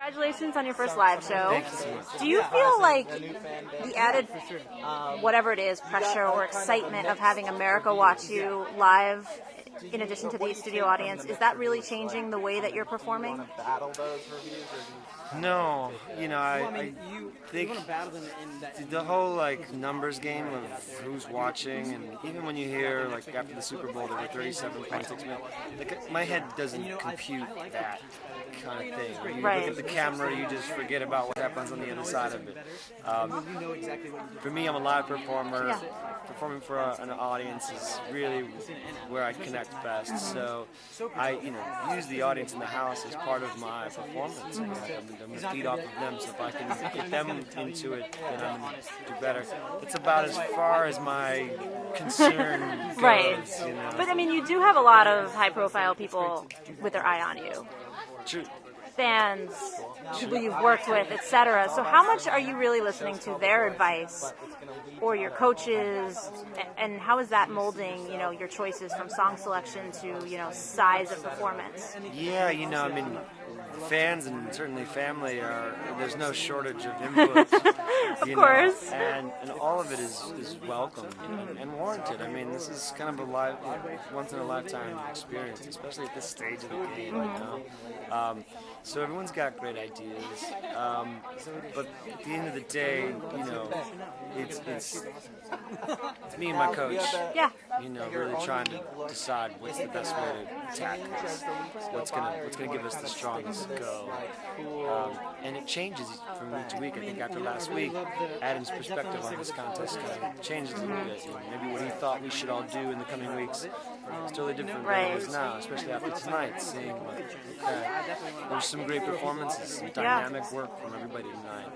Congratulations on your first live show. Thank you so much. Do you feel like the added, whatever it is, pressure or excitement of having America watch you live, in addition to the studio audience, is that really changing the way that you're performing? No, I think the whole numbers game of who's watching, and even when you hear after the Super Bowl there were 37.6 million, my head doesn't compute that kind of thing. When you look at the camera, you just forget about what happens on the other side of it. For me, I'm a live performer. Yeah. Performing for an audience is really where I connect best. So I, use the audience in the house as part of my performance. I'm going to feed off of them, so if I can get them into it, then I'm going to do better. It's about as far as my concern goes. Right. But I mean, you do have a lot of high-profile people with their eye on you. True. Fans, people you've worked with, etc. So how much are you really listening to their advice or your coaches, and how is that molding, your choices from song selection to, size of performance? Yeah, I mean, fans and certainly family there's no shortage of input. Of course. And all of it is welcome and warranted. I mean, this is kind of a once in a lifetime experience, especially at this stage of the game, so everyone's got great ideas, but at the end of the day, it's me and my coach. Yeah. Really trying to decide what's the best way to tackle this, what's gonna give us the strongest go, and it changes from week to week. I think after last week, Adam's perspective on this contest kind of changed a little bit. Maybe what he thought we should all do in the coming weeks is totally different than it is now, especially after tonight, seeing there's some great performances, some dynamic work from everybody tonight,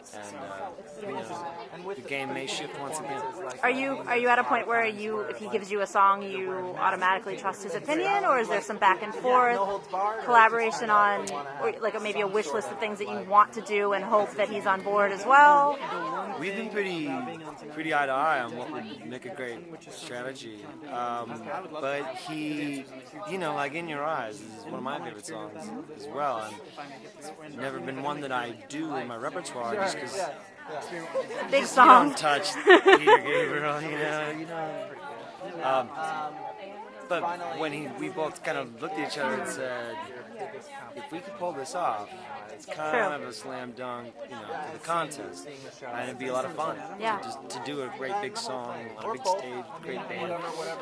and the game may shift once again. Are you at a point where if he gives you a song, you automatically trust his opinion, or is there some back and forth collaboration on, or maybe a wish list of things that you want to do and hope that he's on board as well? We've been pretty eye to eye on what would make a great strategy, but he, In Your Eyes is one of my favorite songs as well, and it's never been one that I do in my repertoire just because big song. You don't touch Peter Gabriel, but when we both kind of looked at each other and said, if we could pull this off, it's kind of a slam dunk, to the contest, and it'd be a lot of fun. Yeah. To do a great big song on a big stage, great band,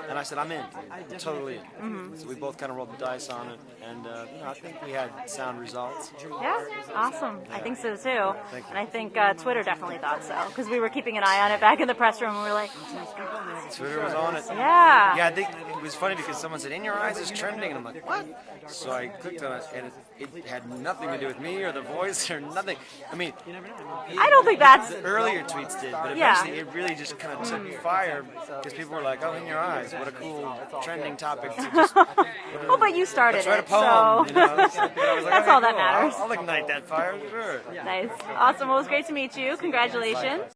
and I said, I'm in, I'm totally in. So we both kind of rolled the dice on it, and I think we had sound results. Yeah, awesome. I think so too. Thank you. And I think Twitter definitely thought so, because we were keeping an eye on it back in the press room, and we were like, oh my God. Twitter was on it. Yeah. Yeah, I think it was funny because someone said, In Your Eyes is trending, and I'm like, what? So I clicked on it, and it had nothing to do with me or the voice or nothing. I mean, I don't think that's... The earlier tweets did, but eventually it really just kind of took fire because people were like, oh, In Your Eyes, what a cool trending topic to just... Well, but you started let's write a it, poem, so... But I was like, That's okay, all that cool. matters. I'll ignite that fire, sure. Nice. Awesome. Well, it was great to meet you. Congratulations.